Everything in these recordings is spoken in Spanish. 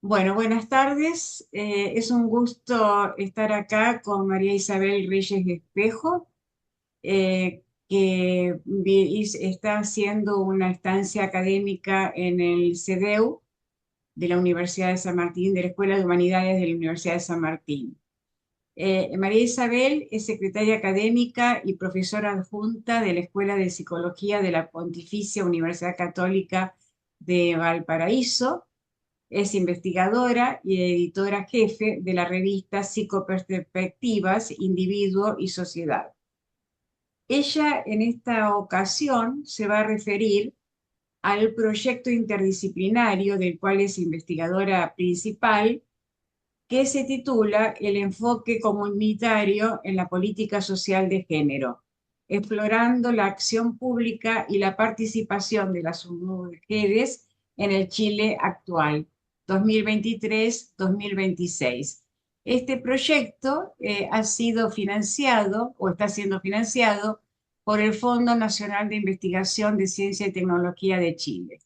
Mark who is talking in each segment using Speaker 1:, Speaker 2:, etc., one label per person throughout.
Speaker 1: Bueno, buenas tardes. Es un gusto estar acá con María Isabel Reyes Espejo, que está haciendo una estancia académica en el CEDEU de la Universidad de San Martín, de la Escuela de Humanidades de la Universidad de San Martín. María Isabel es secretaria académica y profesora adjunta de la Escuela de Psicología de la Pontificia Universidad Católica de Valparaíso. Es investigadora y editora jefe de la revista Psicoperspectivas, Individuo y Sociedad. Ella en esta ocasión se va a referir al proyecto interdisciplinario del cual es investigadora principal, que se titula El enfoque comunitario en la política social de género, explorando la acción pública y la participación de las mujeres en el Chile actual, 2023-2026. Este proyecto ha sido financiado o está siendo financiado por el Fondo Nacional de Investigación de Ciencia y Tecnología de Chile.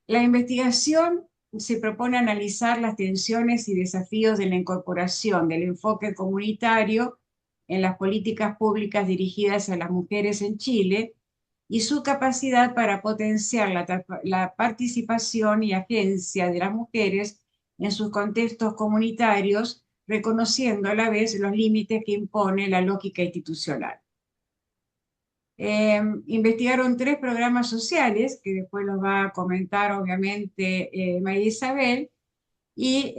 Speaker 1: La investigación se propone analizar las tensiones y desafíos de la incorporación del enfoque comunitario en las políticas públicas dirigidas a las mujeres en Chile y su capacidad para potenciar la participación y agencia de las mujeres en sus contextos comunitarios, reconociendo a la vez los límites que impone la lógica institucional. Investigaron tres programas sociales, que después los va a comentar obviamente María Isabel, y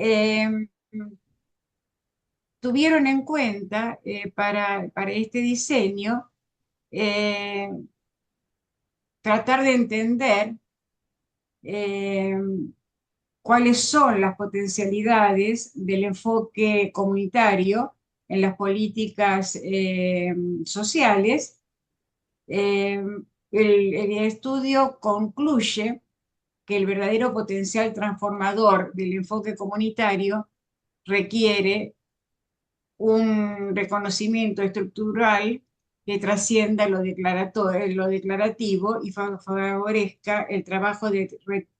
Speaker 1: tuvieron en cuenta para este diseño eh, tratar de entender eh, cuáles son las potencialidades del enfoque comunitario en las políticas sociales. Eh, el estudio concluye que el verdadero potencial transformador del enfoque comunitario requiere un reconocimiento estructural que trascienda lo declarativo y favorezca el trabajo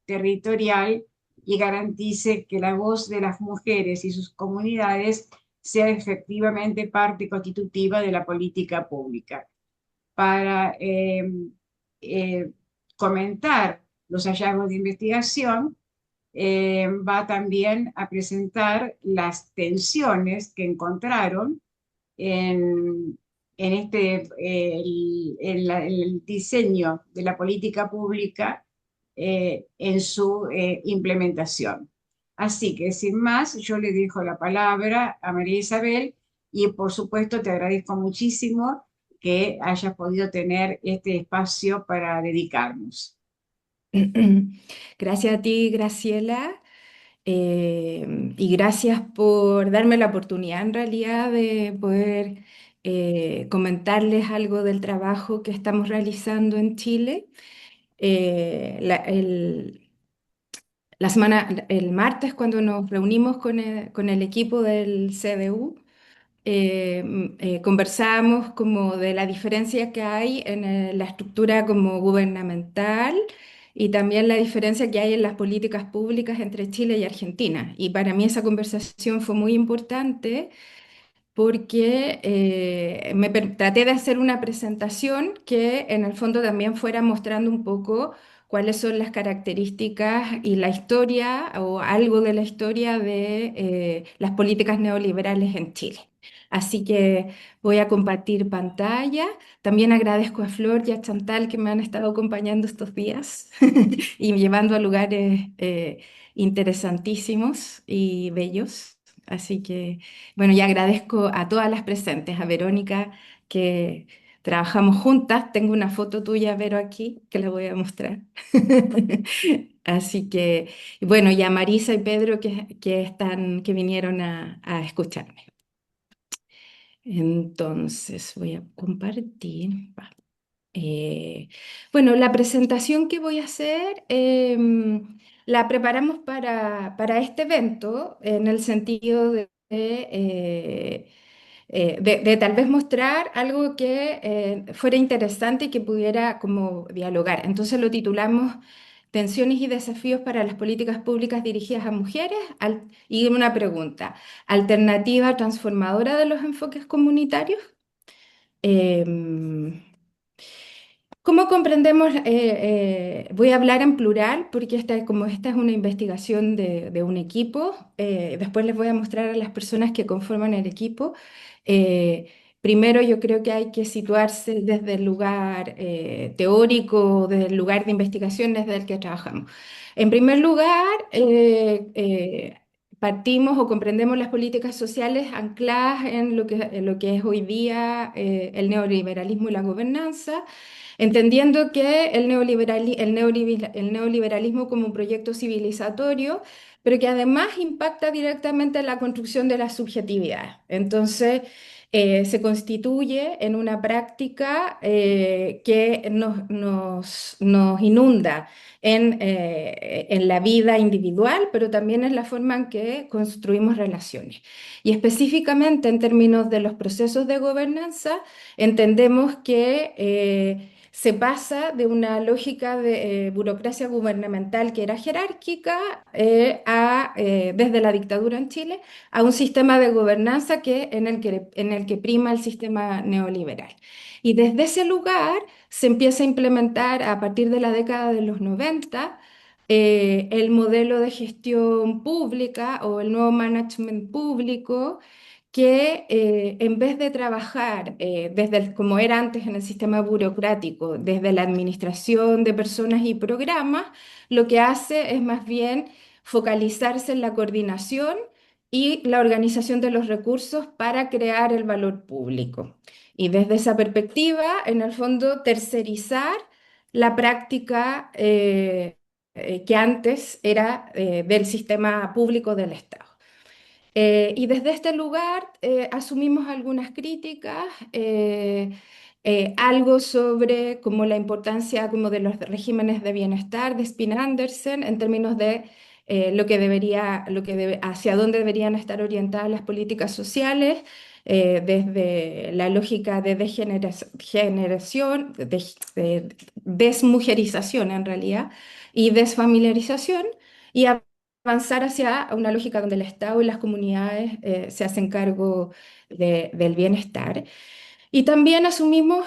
Speaker 1: territorial y garantice que la voz de las mujeres y sus comunidades sea efectivamente parte constitutiva de la política pública. Para eh, comentar los hallazgos de investigación, va también a presentar las tensiones que encontraron en, el diseño de la política pública en su implementación. Así que sin más, yo le dejo la palabra a María Isabel y por supuesto te agradezco muchísimo que hayas podido tener este espacio para dedicarnos.
Speaker 2: Gracias a ti, Graciela, y gracias por darme la oportunidad en realidad de poder comentarles algo del trabajo que estamos realizando en Chile. El martes, cuando nos reunimos con el equipo del CDU, conversamos como de la diferencia que hay en la estructura como gubernamental y también la diferencia que hay en las políticas públicas entre Chile y Argentina. Y para mí esa conversación fue muy importante porque traté de hacer una presentación que en el fondo también fuera mostrando un poco cuáles son las características y la historia o algo de la historia de las políticas neoliberales en Chile. Así que voy a compartir pantalla. También agradezco a Flor y a Chantal que me han estado acompañando estos días y llevando a lugares interesantísimos y bellos. Así que... Bueno, y agradezco a todas las presentes, a Verónica, que trabajamos juntas. Tengo una foto tuya, Vero, aquí, que la voy a mostrar. Así que, y bueno, y a Marisa y Pedro que vinieron a escucharme. Entonces, voy a compartir. Va. Eh, bueno, la presentación que voy a hacer la preparamos para este evento en el sentido de tal vez mostrar algo que fuera interesante y que pudiera como dialogar. Entonces lo titulamos tensiones y desafíos para las políticas públicas dirigidas a mujeres, y una pregunta, ¿alternativa transformadora de los enfoques comunitarios? Em, ¿Cómo comprendemos? Voy a hablar en plural porque como esta es una investigación de un equipo, después les voy a mostrar a las personas que conforman el equipo. Eh, Primero yo creo que hay que situarse desde el lugar teórico, desde el lugar de investigación desde el que trabajamos. En primer lugar, partimos o comprendemos las políticas sociales ancladas en lo que es hoy día el neoliberalismo y la gobernanza, entendiendo que el neoliberalismo como un proyecto civilizatorio, pero que además impacta directamente en la construcción de la subjetividad. Entonces, se constituye en una práctica que nos inunda en la vida individual, pero también en la forma en que construimos relaciones. Y específicamente en términos de los procesos de gobernanza, entendemos que se pasa de una lógica de burocracia gubernamental que era jerárquica desde la dictadura en Chile a un sistema de gobernanza en el que prima el sistema neoliberal. Y desde ese lugar se empieza a implementar a partir de la década de los 90 el modelo de gestión pública o el nuevo management público que en vez de trabajar como era antes en el sistema burocrático, desde la administración de personas y programas, lo que hace es más bien focalizarse en la coordinación y la organización de los recursos para crear el valor público. Y desde esa perspectiva, en el fondo, tercerizar la práctica que antes era del sistema público del Estado. Y desde este lugar asumimos algunas críticas, algo sobre como la importancia como de los regímenes de bienestar de Spin Andersen en términos de hacia dónde deberían estar orientadas las políticas sociales, desde la lógica de de desmujerización en realidad y desfamiliarización. Y avanzar hacia una lógica donde el Estado y las comunidades se hacen cargo del bienestar. Y también asumimos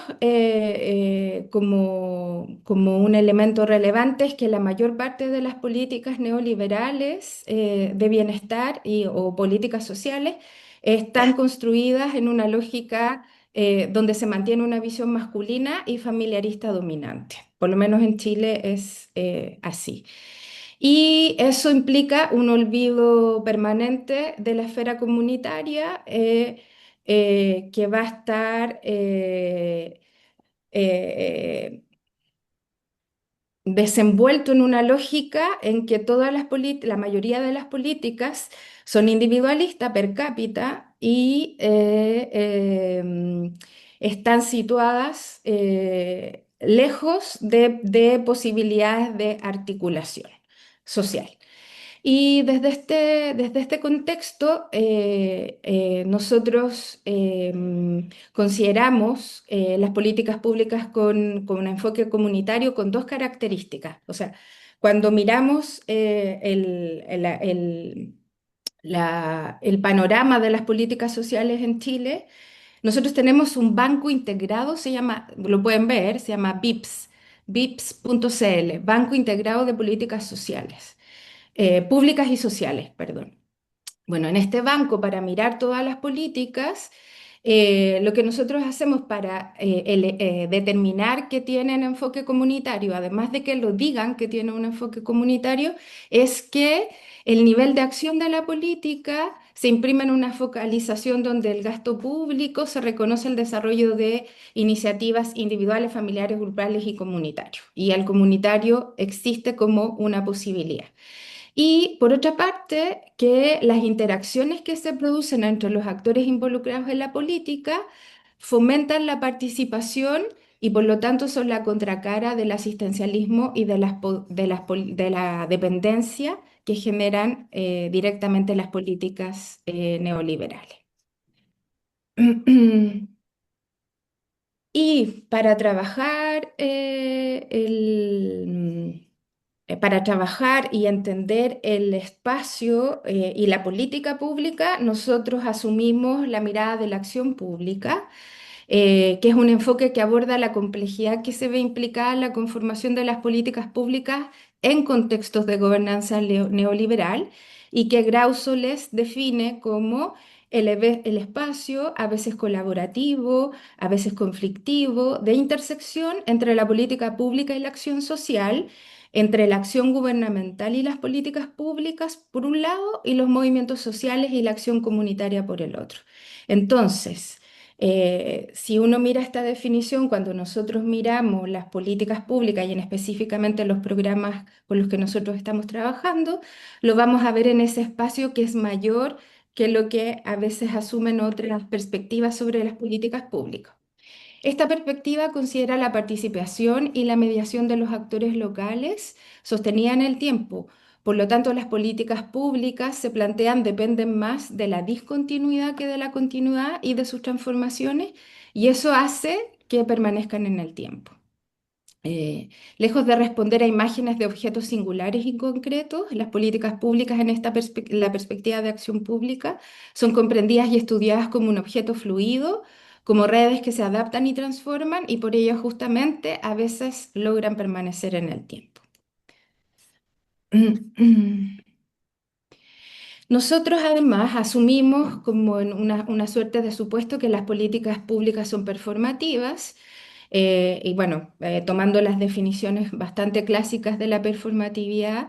Speaker 2: como un elemento relevante es que la mayor parte de las políticas neoliberales de bienestar o políticas sociales están construidas en una lógica donde se mantiene una visión masculina y familiarista dominante. Por lo menos en Chile es así. Y eso implica un olvido permanente de la esfera comunitaria que va a estar eh, desenvuelto en una lógica en que la mayoría de las políticas son individualistas per cápita y están situadas lejos de posibilidades de articulación social. Y desde este contexto, nosotros consideramos las políticas públicas con un enfoque comunitario con dos características. O sea, cuando miramos el panorama de las políticas sociales en Chile, nosotros tenemos un banco integrado, lo pueden ver, se llama BIPS, BIPS.cl, Banco Integrado de Políticas Sociales públicas y sociales, perdón. Bueno, en este banco, para mirar todas las políticas, lo que nosotros hacemos para determinar que tienen enfoque comunitario, además de que lo digan que tienen un enfoque comunitario, es que el nivel de acción de la política se imprime en una focalización donde el gasto público se reconoce el desarrollo de iniciativas individuales, familiares, grupales y comunitarios. Y el comunitario existe como una posibilidad. Y por otra parte, que las interacciones que se producen entre los actores involucrados en la política fomentan la participación y por lo tanto son la contracara del asistencialismo y de la dependencia que generan directamente las políticas neoliberales. Y para trabajar para trabajar y entender el espacio y la política pública, nosotros asumimos la mirada de la acción pública, que es un enfoque que aborda la complejidad que se ve implicada en la conformación de las políticas públicas en contextos de gobernanza neoliberal y que Grausoles define como el espacio, a veces colaborativo, a veces conflictivo, de intersección entre la política pública y la acción social, entre la acción gubernamental y las políticas públicas por un lado y los movimientos sociales y la acción comunitaria por el otro. Entonces, si uno mira esta definición, cuando nosotros miramos las políticas públicas y en específicamente los programas con los que nosotros estamos trabajando, lo vamos a ver en ese espacio que es mayor que lo que a veces asumen otras perspectivas sobre las políticas públicas. Esta perspectiva considera la participación y la mediación de los actores locales sostenida en el tiempo. Por lo tanto, las políticas públicas se plantean, dependen más de la discontinuidad que de la continuidad y de sus transformaciones, y eso hace que permanezcan en el tiempo. Lejos de responder a imágenes de objetos singulares y concretos, las políticas públicas en la perspectiva de acción pública son comprendidas y estudiadas como un objeto fluido, como redes que se adaptan y transforman y por ello justamente a veces logran permanecer en el tiempo. Nosotros además asumimos como en una suerte de supuesto que las políticas públicas son performativas y bueno, tomando las definiciones bastante clásicas de la performatividad,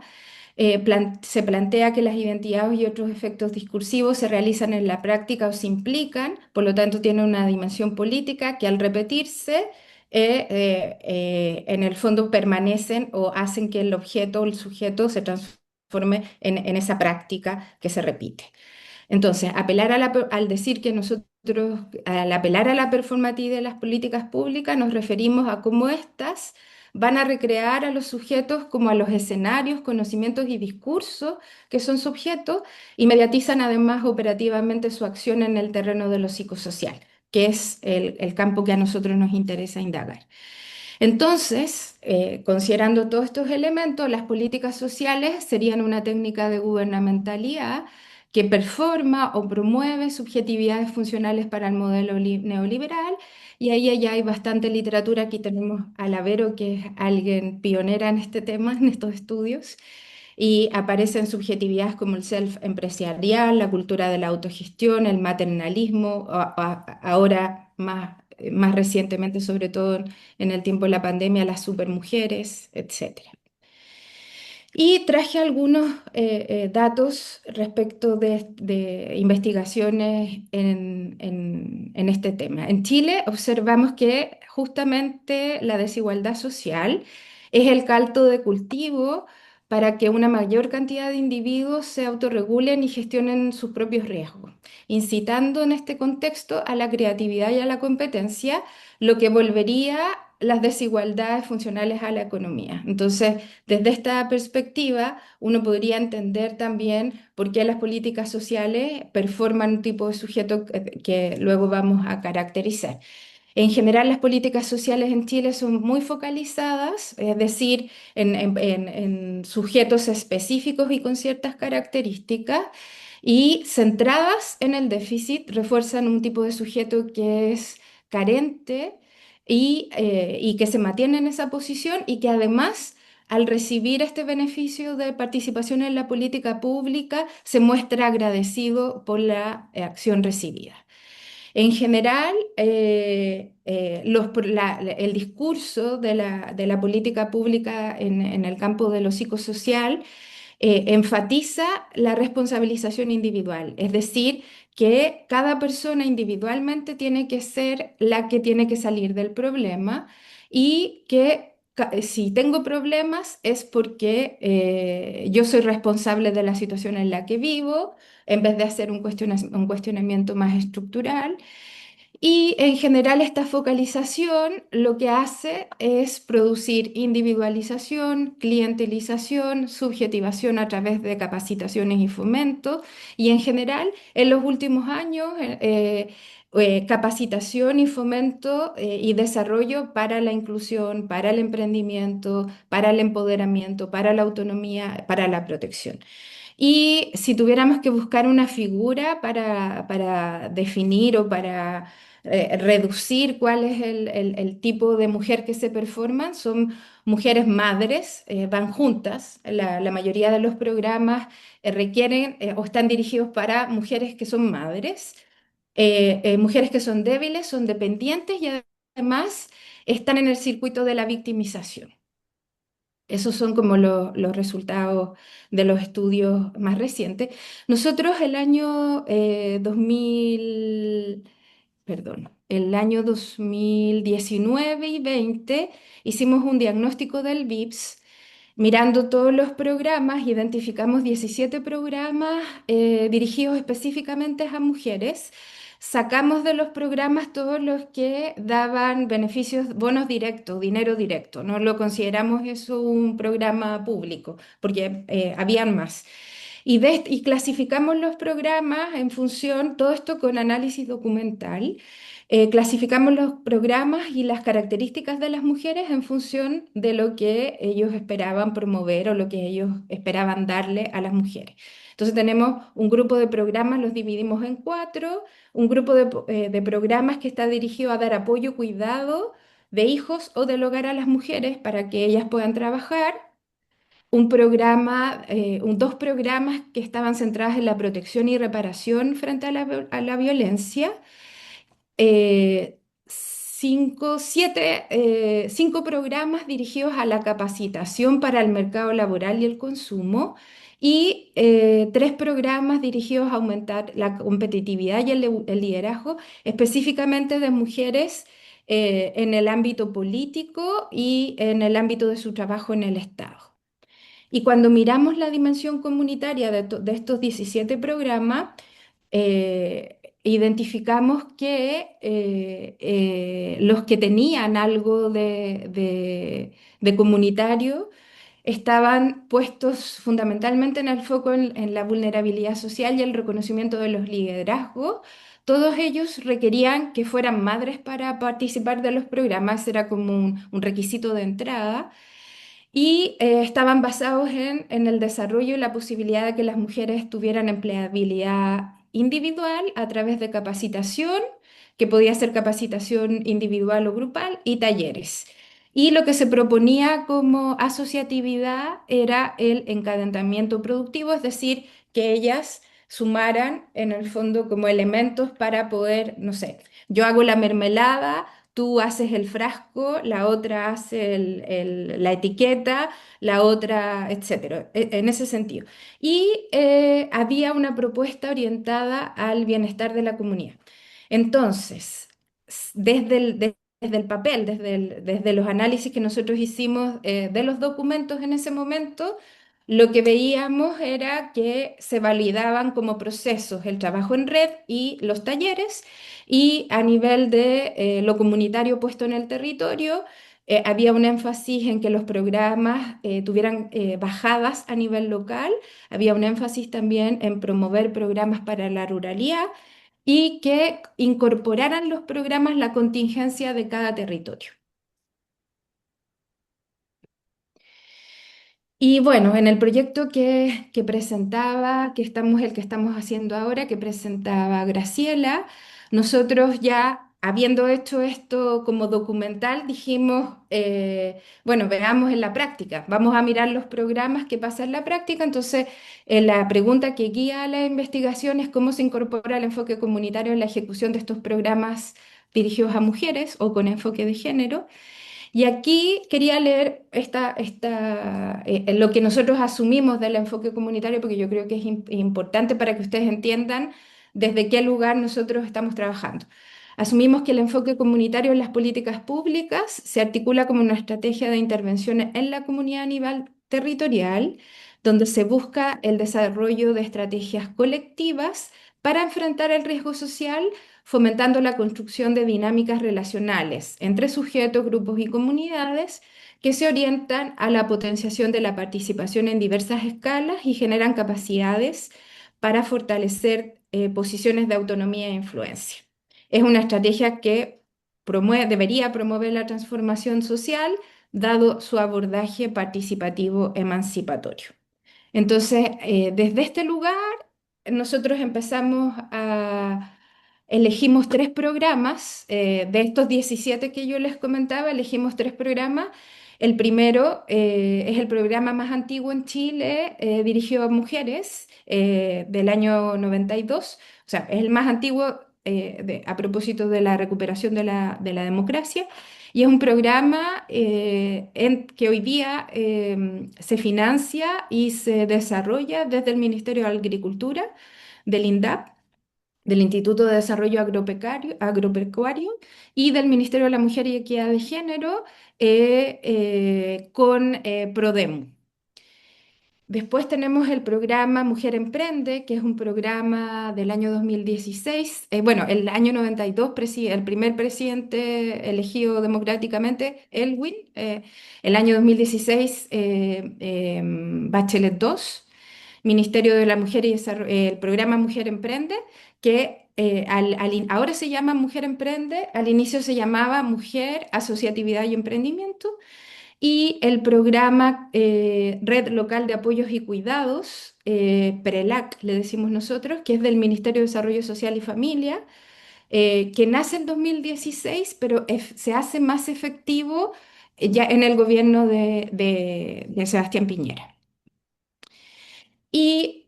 Speaker 2: se plantea que las identidades y otros efectos discursivos se realizan en la práctica o se implican, por lo tanto tienen una dimensión política que al repetirse, en el fondo permanecen o hacen que el objeto o el sujeto se transforme en esa práctica que se repite. Entonces, al decir que nosotros, al apelar a la performatividad de las políticas públicas, nos referimos a cómo éstas van a recrear a los sujetos como a los escenarios, conocimientos y discursos que son sujetos y mediatizan además operativamente su acción en el terreno de lo psicosocial, que es el campo que a nosotros nos interesa indagar. Entonces, considerando todos estos elementos, las políticas sociales serían una técnica de gubernamentalidad que performa o promueve subjetividades funcionales para el modelo neoliberal. Y ahí ya hay bastante literatura. Aquí tenemos a Lavero, que es alguien pionera en este tema, en estos estudios. Y aparecen subjetividades como el self empresarial, la cultura de la autogestión, el maternalismo, ahora más recientemente, sobre todo en el tiempo de la pandemia, las supermujeres, etcétera. Y traje algunos datos respecto de investigaciones en este tema. En Chile observamos que justamente la desigualdad social es el caldo de cultivo para que una mayor cantidad de individuos se autorregulen y gestionen sus propios riesgos, incitando en este contexto a la creatividad y a la competencia, lo que volvería las desigualdades funcionales a la economía. Entonces, desde esta perspectiva, uno podría entender también por qué las políticas sociales performan un tipo de sujeto que luego vamos a caracterizar. En general, las políticas sociales en Chile son muy focalizadas, es decir, en sujetos específicos y con ciertas características, y centradas en el déficit, refuerzan un tipo de sujeto que es carente y que se mantiene en esa posición y que además, al recibir este beneficio de participación en la política pública, se muestra agradecido por la acción recibida. En general, el discurso de la política pública en el campo de lo psicosocial enfatiza la responsabilización individual, es decir, que cada persona individualmente tiene que ser la que tiene que salir del problema y que si tengo problemas es porque yo soy responsable de la situación en la que vivo, en vez de hacer un cuestionamiento más estructural. Y en general esta focalización lo que hace es producir individualización, clientelización, subjetivación a través de capacitaciones y fomento. Y en general en los últimos años capacitación y fomento y desarrollo para la inclusión, para el emprendimiento, para el empoderamiento, para la autonomía, para la protección. Y si tuviéramos que buscar una figura para definir o para reducir cuál es el tipo de mujer que se performan, son mujeres madres, van juntas. La mayoría de los programas requieren o están dirigidos para mujeres que son madres, mujeres que son débiles, son dependientes y además están en el circuito de la victimización. Esos son como los resultados de los estudios más recientes. Nosotros el año 2000, perdón, el año 2019 y 20 hicimos un diagnóstico del VIPS. Mirando todos los programas, identificamos 17 programas dirigidos específicamente a mujeres. Sacamos de los programas todos los que daban beneficios, bonos directos, dinero directo. No lo consideramos eso un programa público, porque habían más. Y clasificamos los programas en función, todo esto con análisis documental. Clasificamos los programas y las características de las mujeres en función de lo que ellos esperaban promover o lo que ellos esperaban darle a las mujeres. Entonces tenemos un grupo de programas, los dividimos en cuatro, un grupo de programas que está dirigido a dar apoyo, cuidado de hijos o del hogar a las mujeres para que ellas puedan trabajar. Dos programas que estaban centrados en la protección y reparación frente a la violencia, cinco programas dirigidos a la capacitación para el mercado laboral y el consumo y tres programas dirigidos a aumentar la competitividad y el liderazgo, específicamente de mujeres en el ámbito político y en el ámbito de su trabajo en el Estado. Y cuando miramos la dimensión comunitaria de estos 17 programas, identificamos que los que tenían algo de comunitario estaban puestos fundamentalmente en el foco en la vulnerabilidad social y el reconocimiento de los liderazgos. Todos ellos requerían que fueran madres para participar de los programas, era como un requisito de entrada y estaban basados en el desarrollo y la posibilidad de que las mujeres tuvieran empleabilidad individual a través de capacitación, que podía ser capacitación individual o grupal, y talleres. Y lo que se proponía como asociatividad era el encadenamiento productivo, es decir, que ellas sumaran en el fondo como elementos para poder, no sé, yo hago la mermelada, tú haces el frasco, la otra hace la etiqueta, la otra, etcétera, en ese sentido. Y había una propuesta orientada al bienestar de la comunidad. Entonces, desde el papel, desde los análisis que nosotros hicimos de los documentos en ese momento, lo que veíamos era que se validaban como procesos el trabajo en red y los talleres, y a nivel de lo comunitario puesto en el territorio, había un énfasis en que los programas tuvieran bajadas a nivel local, había un énfasis también en promover programas para la ruralidad y que incorporaran los programas la contingencia de cada territorio. Y bueno, en el proyecto que presentaba, el que estamos haciendo ahora, que presentaba Graciela, nosotros ya habiendo hecho esto como documental, dijimos, bueno, veamos en la práctica, vamos a mirar los programas que pasan en la práctica. Entonces, la pregunta que guía la investigación es cómo se incorpora el enfoque comunitario en la ejecución de estos programas dirigidos a mujeres o con enfoque de género. Y aquí quería leer lo que nosotros asumimos del enfoque comunitario, porque yo creo que es importante para que ustedes entiendan desde qué lugar nosotros estamos trabajando. Asumimos que el enfoque comunitario en las políticas públicas se articula como una estrategia de intervención en la comunidad a nivel territorial, donde se busca el desarrollo de estrategias colectivas para enfrentar el riesgo social, fomentando la construcción de dinámicas relacionales entre sujetos, grupos y comunidades que se orientan a la potenciación de la participación en diversas escalas y generan capacidades para fortalecer posiciones de autonomía e influencia. Es una estrategia que debería promover la transformación social, dado su abordaje participativo emancipatorio. Entonces, desde este lugar, nosotros elegimos tres programas, de estos 17 que yo les comentaba, elegimos tres programas. El primero es el programa más antiguo en Chile, dirigido a mujeres, del año 92. O sea, es el más antiguo a propósito de la recuperación de la democracia. Y es un programa que hoy día se financia y se desarrolla desde el Ministerio de Agricultura, del INDAP, del Instituto de Desarrollo Agropecuario y del Ministerio de la Mujer y Equidad de Género, con Prodemu. Después tenemos el programa Mujer Emprende, que es un programa del año 2016. Bueno, el año 92, el primer presidente elegido democráticamente, Elwin. El año 2016, Bachelet 2, Ministerio de la Mujer y el programa Mujer Emprende, que ahora se llama Mujer Emprende, al inicio se llamaba Mujer, Asociatividad y Emprendimiento, y el programa Red Local de Apoyos y Cuidados, PRELAC, le decimos nosotros, que es del Ministerio de Desarrollo Social y Familia, que nace en 2016, pero se hace más efectivo ya en el gobierno de Sebastián Piñera. Y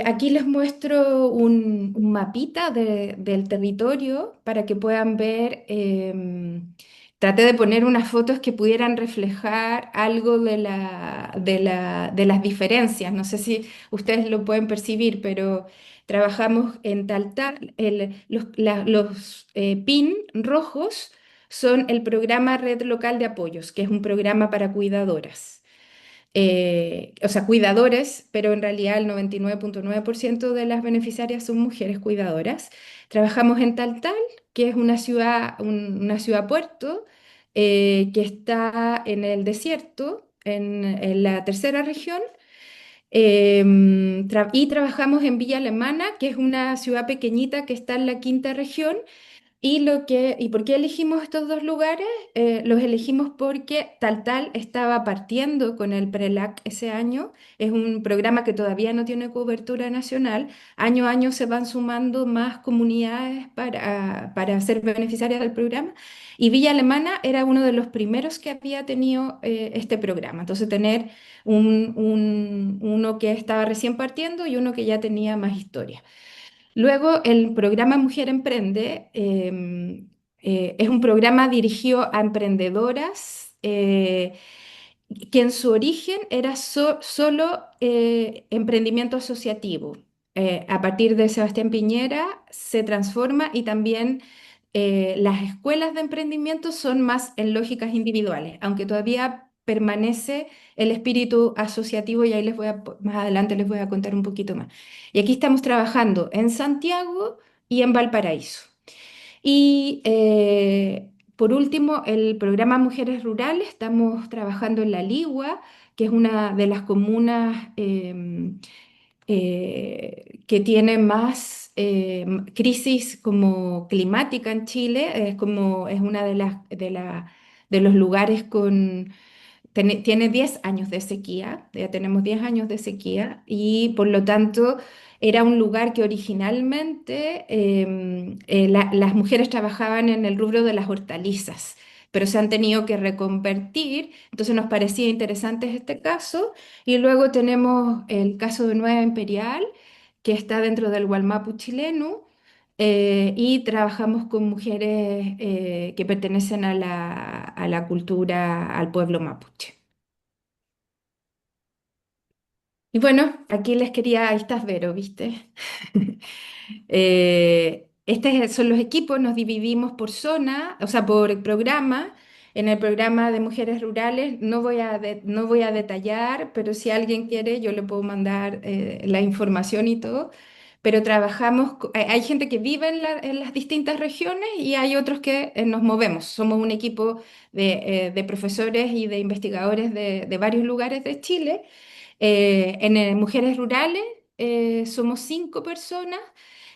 Speaker 2: aquí les muestro un mapita del territorio para que puedan ver. Traté de poner unas fotos que pudieran reflejar algo de las diferencias. No sé si ustedes lo pueden percibir, pero trabajamos en Taltal. Los pin rojos son el programa Red Local de Apoyos, que es un programa para cuidadoras, o sea, cuidadores, pero en realidad el 99,9% de las beneficiarias son mujeres cuidadoras. Trabajamos en Taltal, que es una ciudad puerto, que está en el desierto, en la tercera región. Y trabajamos en Villa Alemana, que es una ciudad pequeñita que está en la quinta región. ¿Y por qué elegimos estos dos lugares? Los elegimos porque Taltal estaba partiendo con el PRELAC ese año. Es un programa que todavía no tiene cobertura nacional. Año a año se van sumando más comunidades para ser beneficiarias del programa. Y Villa Alemana era uno de los primeros que había tenido este programa. Entonces, tener uno que estaba recién partiendo y uno que ya tenía más historia. Luego, el programa Mujer Emprende es un programa dirigido a emprendedoras, que en su origen era solo emprendimiento asociativo. A partir de Sebastián Piñera se transforma y también las escuelas de emprendimiento son más en lógicas individuales, aunque todavía permanece el espíritu asociativo, y ahí más adelante les voy a contar un poquito más. Y aquí estamos trabajando en Santiago y en Valparaíso. Y por último, el programa Mujeres Rurales, estamos trabajando en La Ligua, que es una de las comunas que tiene más crisis como climática en Chile. Es una de los lugares tiene 10 años de sequía, ya tenemos 10 años de sequía, y por lo tanto era un lugar que originalmente las mujeres trabajaban en el rubro de las hortalizas, pero se han tenido que reconvertir. Entonces nos parecía interesante este caso. Y luego tenemos el caso de Nueva Imperial, que está dentro del Gualmapu chileno, y trabajamos con mujeres que pertenecen a la cultura, al pueblo mapuche. Y bueno, aquí les quería, ahí estás, Vero, ¿viste? Estos son los equipos, nos dividimos por zona, o sea, por programa. En el programa de mujeres rurales no voy a detallar, pero si alguien quiere, yo le puedo mandar la información y todo. Pero hay gente que vive en las distintas regiones y hay otros que nos movemos. Somos un equipo de profesores y de investigadores de varios lugares de Chile. En Mujeres Rurales somos 5 personas,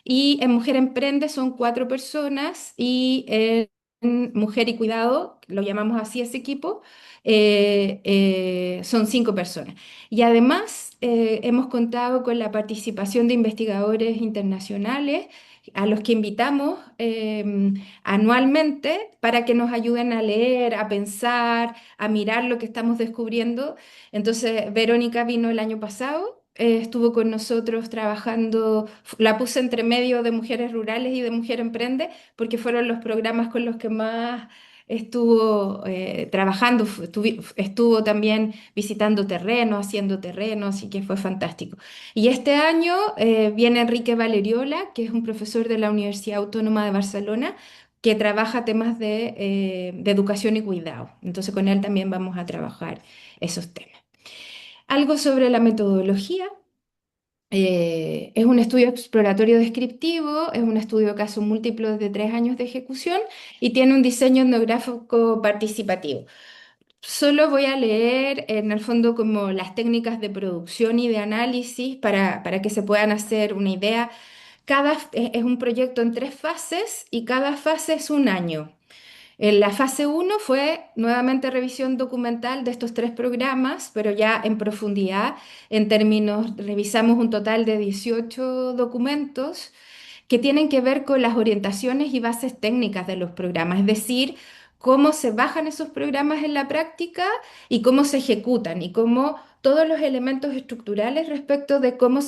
Speaker 2: Y en Mujer Emprende son 4 personas y en Mujer y Cuidado, lo llamamos así ese equipo, son 5 personas. Y además hemos contado con la participación de investigadores internacionales a los que invitamos anualmente para que nos ayuden a leer, a pensar, a mirar lo que estamos descubriendo. Entonces, Verónica vino el año pasado, estuvo con nosotros trabajando, la puse entre medio de Mujeres Rurales y de Mujer Emprende, porque fueron los programas con los que más estuvo trabajando, estuvo también visitando terrenos, haciendo terrenos, así que fue fantástico. Y este año viene Enrique Valeriola, que es un profesor de la Universidad Autónoma de Barcelona, que trabaja temas de educación y cuidado. Entonces con él también vamos a trabajar esos temas. Algo sobre la metodología. Es un estudio exploratorio descriptivo, es un estudio de casos múltiplos de 3 años de ejecución y tiene un diseño etnográfico participativo. Solo voy a leer en el fondo como las técnicas de producción y de análisis para que se puedan hacer una idea. Es un proyecto en 3 fases y cada fase es un año. En la fase uno fue nuevamente revisión documental de estos 3 programas, pero ya en profundidad, en términos, revisamos un total de 18 documentos que tienen que ver con las orientaciones y bases técnicas de los programas, es decir, cómo se bajan esos programas en la práctica y cómo se ejecutan y cómo todos los elementos estructurales respecto de cómo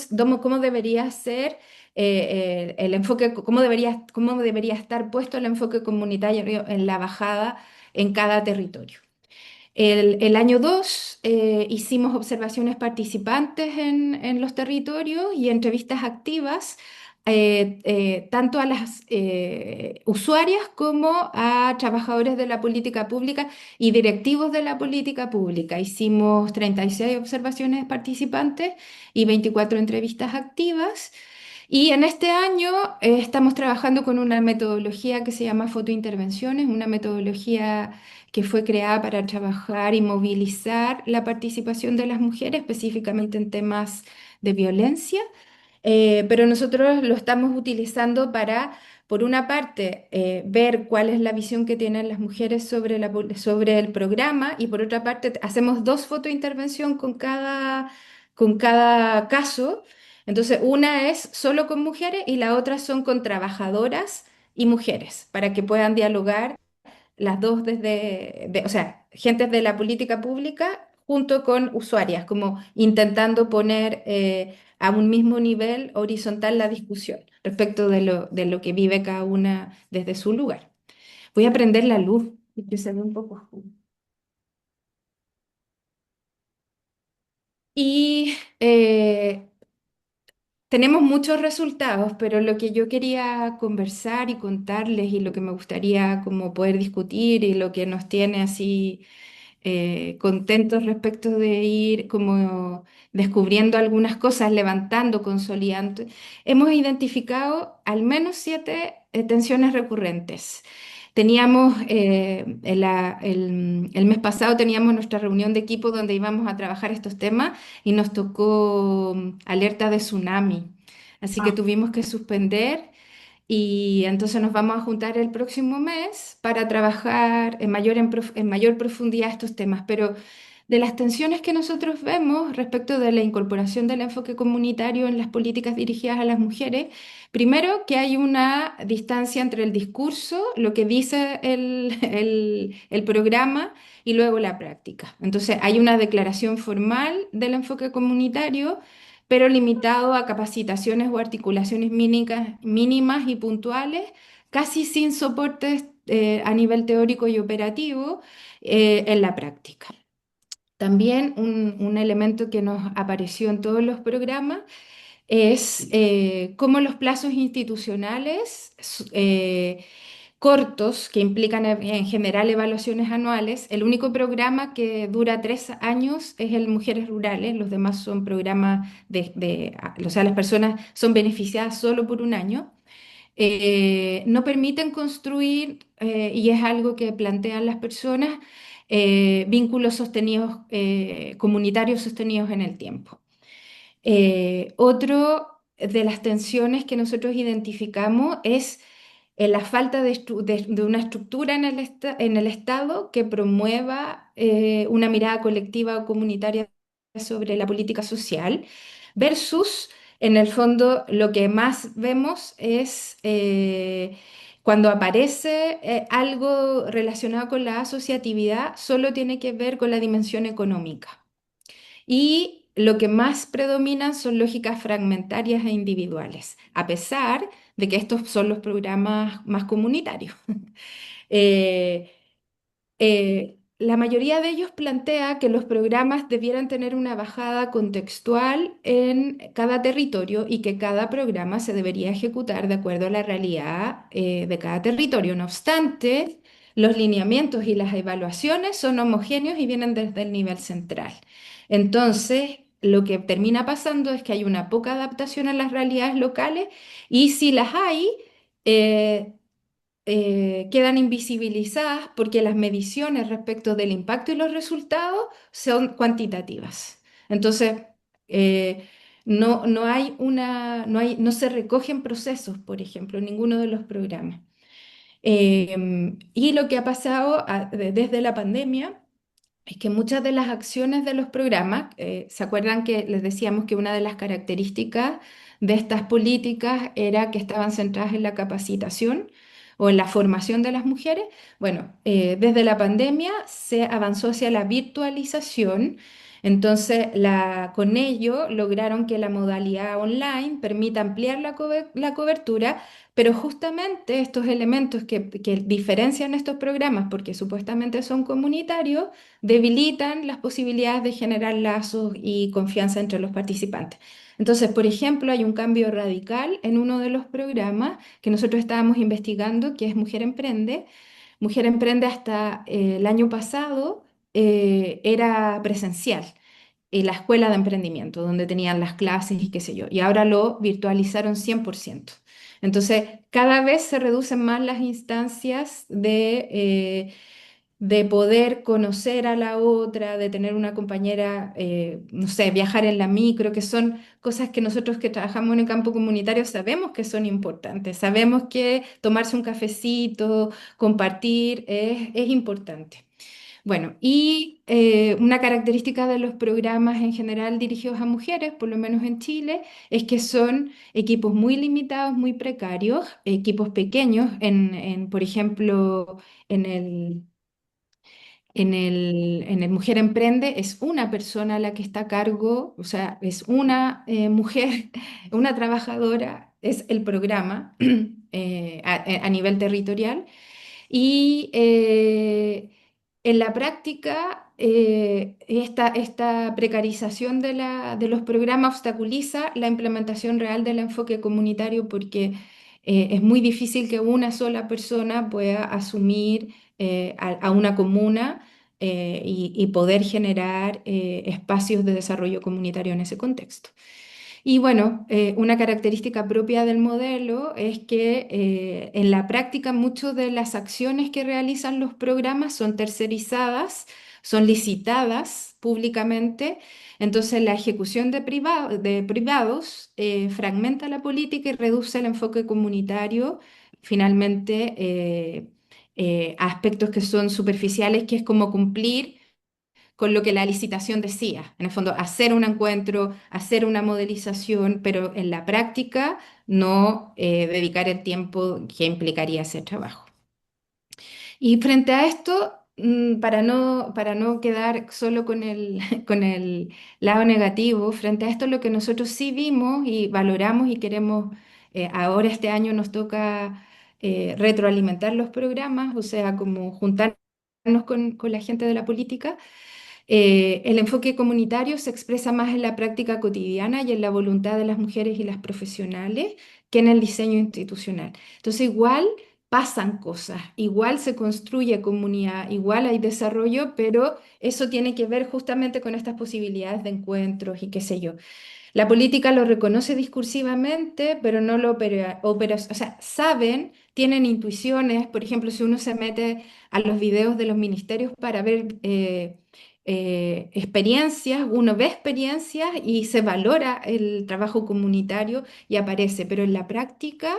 Speaker 2: debería ser el enfoque, cómo debería estar puesto el enfoque comunitario en la bajada en cada territorio. El año 2 hicimos observaciones participantes en los territorios y entrevistas activas, tanto a las usuarias como a trabajadores de la política pública y directivos de la política pública. Hicimos 36 observaciones participantes y 24 entrevistas activas. Y en este año estamos trabajando con una metodología que se llama fotointervenciones, una metodología que fue creada para trabajar y movilizar la participación de las mujeres, específicamente en temas de violencia. Pero nosotros lo estamos utilizando para, por una parte, ver cuál es la visión que tienen las mujeres sobre el programa y por otra parte, hacemos 2 fotointervención con cada caso. Entonces, una es solo con mujeres y la otra son con trabajadoras y mujeres, para que puedan dialogar las dos o sea, gentes de la política pública junto con usuarias, como intentando poner a un mismo nivel horizontal la discusión respecto de lo que vive cada una desde su lugar. Voy a prender la luz, que se ve un poco oscuro. Y tenemos muchos resultados, pero lo que yo quería conversar y contarles y lo que me gustaría como poder discutir y lo que nos tiene así contentos respecto de ir como descubriendo algunas cosas, levantando, consolidando. Hemos identificado al menos 7 tensiones recurrentes. Teníamos, el mes pasado teníamos nuestra reunión de equipo donde íbamos a trabajar estos temas y nos tocó alerta de tsunami. Así que
Speaker 1: Ah,
Speaker 2: tuvimos que suspender y entonces nos vamos a juntar el próximo mes para trabajar en mayor profundidad estos temas. Pero de las tensiones que nosotros vemos respecto de la incorporación del enfoque comunitario en las políticas dirigidas a las mujeres, primero que hay una distancia entre el discurso, lo que dice el programa, y luego la práctica. Entonces hay una declaración formal del enfoque comunitario pero limitado a capacitaciones o articulaciones mínimas y puntuales, casi sin soportes a nivel teórico y operativo en la práctica. También un elemento que nos apareció en todos los programas es cómo los plazos institucionales cortos, que implican en general evaluaciones anuales. El único programa que dura 3 años es el Mujeres Rurales, los demás son programas o sea, las personas son beneficiadas solo por un año. No permiten construir, y es algo que plantean las personas, vínculos sostenidos, comunitarios sostenidos en el tiempo. Otro de las tensiones que nosotros identificamos es la falta de una estructura en en el Estado que promueva una mirada colectiva o comunitaria sobre la política social, versus, en el fondo, lo que más vemos es cuando aparece algo relacionado con la asociatividad, solo tiene que ver con la dimensión económica. Y lo que más predominan son lógicas fragmentarias e individuales, a pesar de que estos son los programas más comunitarios. Eh, la mayoría de ellos plantea que los programas debieran tener una bajada contextual en cada territorio y que cada programa se debería ejecutar de acuerdo a la realidad de cada territorio. No obstante, los lineamientos y las evaluaciones son homogéneos y vienen desde el nivel central. Entonces, lo que termina pasando es que hay una poca adaptación a las realidades locales y si las hay, eh, quedan invisibilizadas porque las mediciones respecto del impacto y los resultados son cuantitativas. Entonces, no hay no se recogen procesos, por ejemplo, en ninguno de los programas. Y lo que ha pasado desde la pandemia es que muchas de las acciones de los programas, ¿se acuerdan que les decíamos que una de las características de estas políticas era que estaban centradas en la capacitación o en la formación de las mujeres? Bueno, desde la pandemia se avanzó hacia la virtualización, entonces con ello lograron que la modalidad online permita ampliar la cobertura, pero justamente estos elementos que diferencian estos programas, porque supuestamente son comunitarios, debilitan las posibilidades de generar lazos y confianza entre los participantes. Entonces, por ejemplo, hay un cambio radical en uno de los programas que nosotros estábamos investigando, que es Mujer Emprende. Mujer Emprende hasta el año pasado era presencial la escuela de emprendimiento, donde tenían las clases y qué sé yo, y ahora lo virtualizaron 100%. Entonces, cada vez se reducen más las instancias de poder conocer a la otra, de tener una compañera, no sé, viajar en la micro, que son cosas que nosotros que trabajamos en el campo comunitario sabemos que son importantes, sabemos que tomarse un cafecito, compartir es importante. Bueno, y una característica de los programas en general dirigidos a mujeres, por lo menos en Chile, es que son equipos muy limitados, muy precarios, equipos pequeños. Por ejemplo, en en el Mujer Emprende es una persona la que está a cargo, o sea, es una mujer, una trabajadora, es el programa a nivel territorial. Y en la práctica, esta precarización de los programas obstaculiza la implementación real del enfoque comunitario porque es muy difícil que una sola persona pueda asumir a una comuna y poder generar espacios de desarrollo comunitario en ese contexto. Y bueno, una característica propia del modelo es que en la práctica muchas de las acciones que realizan los programas son tercerizadas, son licitadas públicamente, entonces la ejecución de privados fragmenta la política y reduce el enfoque comunitario finalmente a aspectos que son superficiales, que es como cumplir con lo que la licitación decía. En el fondo, hacer un encuentro, hacer una modelización, pero en la práctica no dedicar el tiempo que implicaría ese trabajo. Y frente a esto, para no quedar solo con con el lado negativo, frente a esto lo que nosotros sí vimos y valoramos y queremos, ahora este año nos toca retroalimentar los programas, o sea, como juntarnos con la gente de la política. El enfoque comunitario se expresa más en la práctica cotidiana y en la voluntad de las mujeres y las profesionales que en el diseño institucional. Entonces, igual pasan cosas, igual se construye comunidad, igual hay desarrollo, pero eso tiene que ver justamente con estas posibilidades de encuentros y qué sé yo. La política lo reconoce discursivamente, pero no lo o sea, saben, tienen intuiciones. Por ejemplo, si uno se mete a los videos de los ministerios para ver experiencias, uno ve experiencias y se valora el trabajo comunitario y aparece, pero en la práctica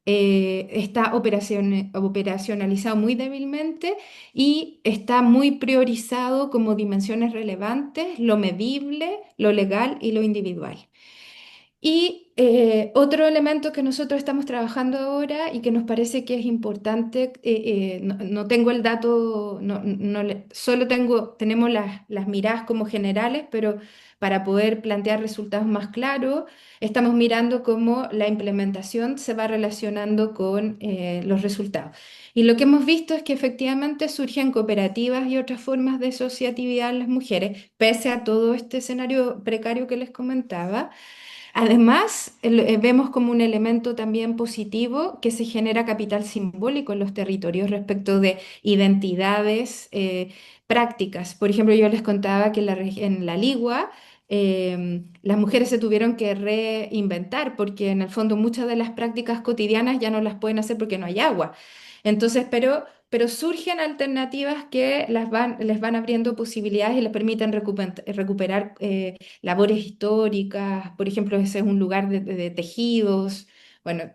Speaker 2: está operacionalizado muy débilmente y está muy priorizado como dimensiones relevantes, lo medible, lo legal y lo individual. Y otro elemento que nosotros estamos trabajando ahora y que nos parece que es importante, no tengo el dato, solo tenemos las miradas como generales, pero para poder plantear resultados más claros, estamos mirando cómo la implementación se va relacionando con los resultados. Y lo que hemos visto es que efectivamente surgen cooperativas y otras formas de asociatividad en las mujeres, pese a todo este escenario precario que les comentaba. Además, vemos como un elemento también positivo que se genera capital simbólico en los territorios respecto de identidades prácticas. Por ejemplo, yo les contaba que en la Ligua las mujeres se tuvieron que reinventar porque en el fondo muchas de las prácticas cotidianas ya no las pueden hacer porque no hay agua. Entonces, pero surgen alternativas que les van abriendo posibilidades y les permiten recuperar labores históricas, por ejemplo, ese es un lugar de tejidos. Bueno,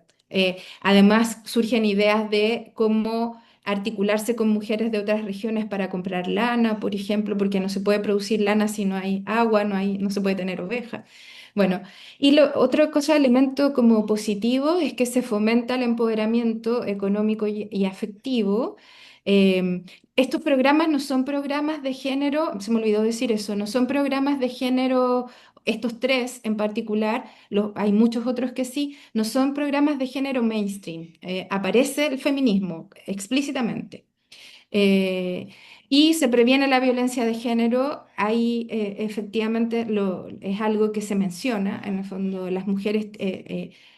Speaker 2: además surgen ideas de cómo articularse con mujeres de otras regiones para comprar lana, por ejemplo, porque no se puede producir lana si no hay agua, no se puede tener ovejas. Bueno, y otra cosa, elemento como positivo, es que se fomenta el empoderamiento económico y afectivo. Em, Estos programas no son programas de género, se me olvidó decir eso, no son programas de género, estos tres en particular, hay muchos otros que sí, no son programas de género mainstream. Aparece el feminismo explícitamente. Eh, y se previene la violencia de género, ahí efectivamente es algo que se menciona, en el fondo las mujeres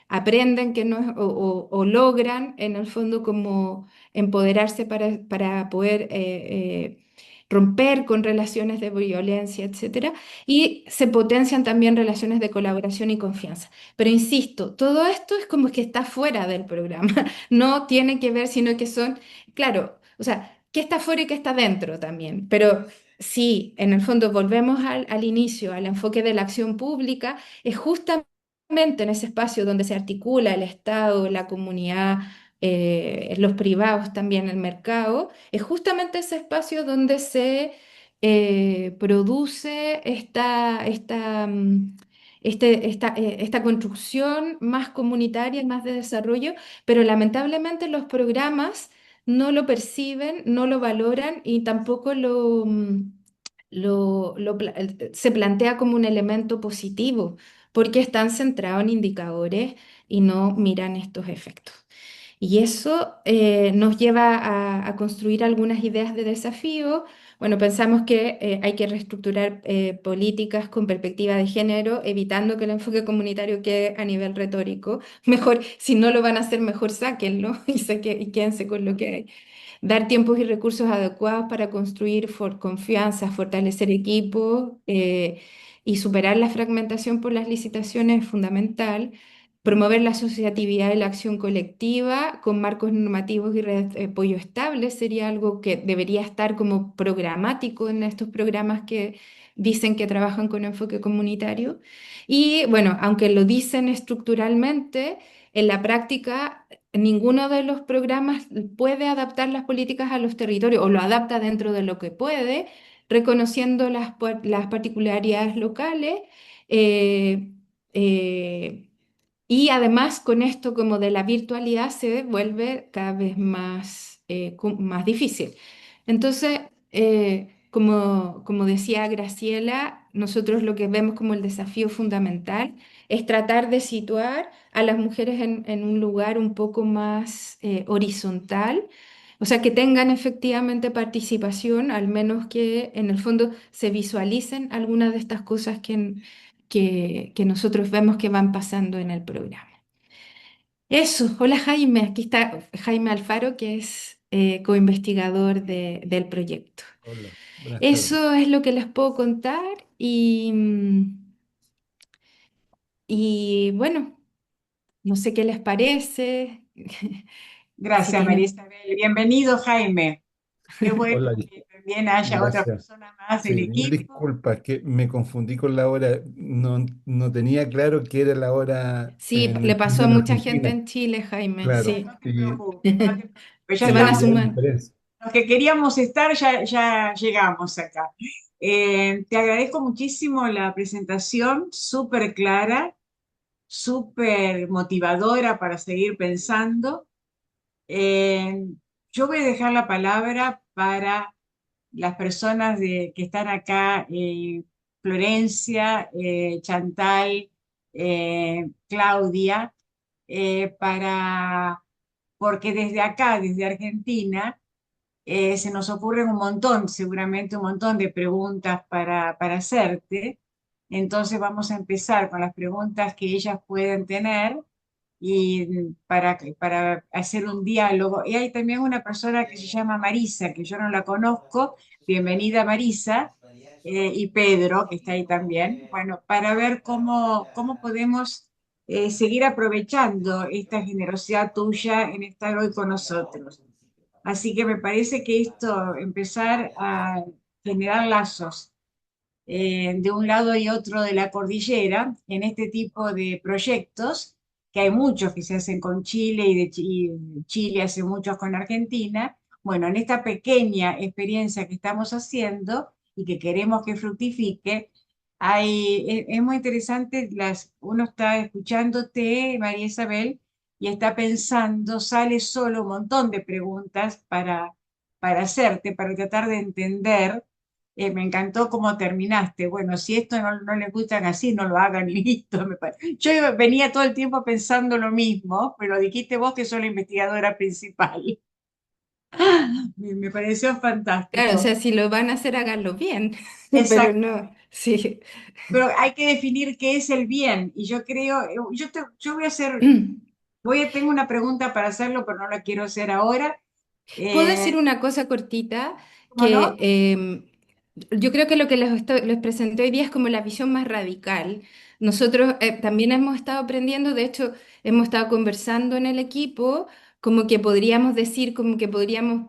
Speaker 2: aprenden que no es, o logran en el fondo como empoderarse para poder romper con relaciones de violencia, etcétera, y se potencian también relaciones de colaboración y confianza. Pero insisto, todo esto es como que está fuera del programa, no tiene que ver, sino que son, claro, o sea, qué está fuera y qué está dentro también. Pero sí, en el fondo volvemos al inicio, al enfoque de la acción pública, es justamente en ese espacio donde se articula el Estado, la comunidad, los privados también, el mercado, es justamente ese espacio donde se produce esta construcción más comunitaria, más de desarrollo, pero lamentablemente los programas no lo perciben, no lo valoran y tampoco se plantea como un elemento positivo, porque están centrados en indicadores y no miran estos efectos. Y eso nos lleva a construir algunas ideas de desafío. Bueno, pensamos que hay que reestructurar políticas con perspectiva de género, evitando que el enfoque comunitario quede a nivel retórico. Mejor, si no lo van a hacer, mejor sáquenlo y quédense con lo que hay. Dar tiempos y recursos adecuados para construir confianza, fortalecer equipos y superar la fragmentación por las licitaciones es fundamental. Promover la asociatividad y la acción colectiva con marcos normativos y redes de apoyo estables sería algo que debería estar como programático en estos programas que dicen que trabajan con enfoque comunitario. Y bueno, aunque lo dicen estructuralmente, en la práctica ninguno de los programas puede adaptar las políticas a los territorios o lo adapta dentro de lo que puede, reconociendo las particularidades locales. eh, eh, y además con esto como de la virtualidad se vuelve cada vez más difícil. Entonces, como decía Graciela, nosotros lo que vemos como el desafío fundamental es tratar de situar a las mujeres en un lugar un poco más horizontal, o sea, que tengan efectivamente participación, al menos que en el fondo se visualicen algunas de estas cosas que nosotros vemos que van pasando en el programa. Eso, hola Jaime, aquí está Jaime Alfaro, que es coinvestigador del proyecto.
Speaker 3: Hola, buenas tardes.
Speaker 2: Eso es lo que les puedo contar y bueno, no sé qué les parece, si
Speaker 1: Gracias, María
Speaker 2: tienen...
Speaker 1: Isabel. Bienvenido, Jaime. qué bueno
Speaker 3: Hola,
Speaker 1: que también haya otra
Speaker 3: gracias.
Speaker 1: persona más del
Speaker 3: Sí, mil
Speaker 1: equipo.
Speaker 3: disculpas, que me confundí con la hora. No, no tenía claro que era la hora
Speaker 2: Sí, le
Speaker 3: en
Speaker 2: pasó
Speaker 3: Chile,
Speaker 2: a
Speaker 3: en
Speaker 2: mucha gente
Speaker 3: Argentina.
Speaker 2: en Chile, Jaime,
Speaker 3: Claro,
Speaker 2: sí.
Speaker 1: No te preocupes, no te preocupes, ya
Speaker 2: Se van a
Speaker 3: sí,
Speaker 1: estamos.
Speaker 3: ya hay
Speaker 2: sumar.
Speaker 3: diferencia.
Speaker 1: Los que queríamos estar ya llegamos acá. Te agradezco muchísimo la presentación, súper clara, súper motivadora para seguir pensando. Eh, yo voy a dejar la palabra para las personas que están acá, Florencia, Chantal, Claudia, porque desde acá, desde Argentina, se nos ocurren un montón, seguramente un montón de preguntas para hacerte. Entonces vamos a empezar con las preguntas que ellas pueden tener y para hacer un diálogo. Y hay también una persona que se llama Marisa, que yo no la conozco. Bienvenida Marisa, y Pedro, que está ahí también. Bueno, para ver cómo podemos seguir aprovechando esta generosidad tuya en estar hoy con nosotros. Así que me parece que esto, empezar a generar lazos de un lado y otro de la cordillera en este tipo de proyectos, que hay muchos que se hacen con Chile y Chile hace muchos con Argentina. Bueno, en esta pequeña experiencia que estamos haciendo y que queremos que fructifique, es muy interesante, uno está escuchándote, María Isabel, y está pensando, sale solo un montón de preguntas para hacerte, para tratar de entender. Me encantó cómo terminaste. Bueno, si esto no les gustan así, no lo hagan y listo. Yo venía todo el tiempo pensando lo mismo, pero dijiste vos que sos la investigadora principal. Me pareció
Speaker 2: Claro, o
Speaker 1: fantástico.
Speaker 2: sea, si lo van a hacer, háganlo bien, pero
Speaker 1: Exactamente.
Speaker 2: no, sí.
Speaker 1: Pero hay que definir qué es el bien. Y yo creo, yo voy a hacer, tengo una pregunta para hacerlo, pero no la quiero hacer ahora.
Speaker 2: ¿Puedo
Speaker 1: Eh,
Speaker 2: decir una cosa cortita?
Speaker 1: ¿Cómo
Speaker 2: Que
Speaker 1: no?
Speaker 2: yo creo que lo que les presenté hoy día es como la visión más radical. Nosotros también hemos estado aprendiendo, de hecho, hemos estado conversando en el equipo, como que podríamos decir, como que podríamos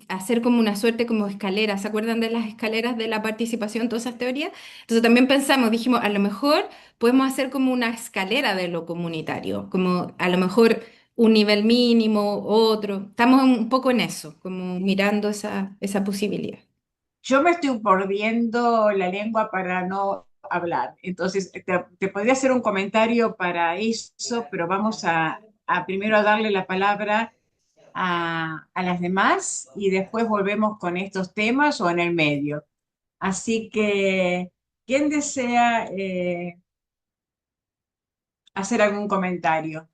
Speaker 2: hacer como una suerte como escalera. ¿Se acuerdan de las escaleras de la participación, todas esas teorías? Entonces también pensamos, dijimos, a lo mejor podemos hacer como una escalera de lo comunitario, como a lo mejor un nivel mínimo, otro. Estamos un poco en eso, como mirando esa posibilidad.
Speaker 1: Yo me estoy mordiendo la lengua para no hablar. Entonces, te podría hacer un comentario para eso, pero vamos a primero a darle la palabra a las demás y después volvemos con estos temas o en el medio. Así que, ¿quién desea hacer algún comentario?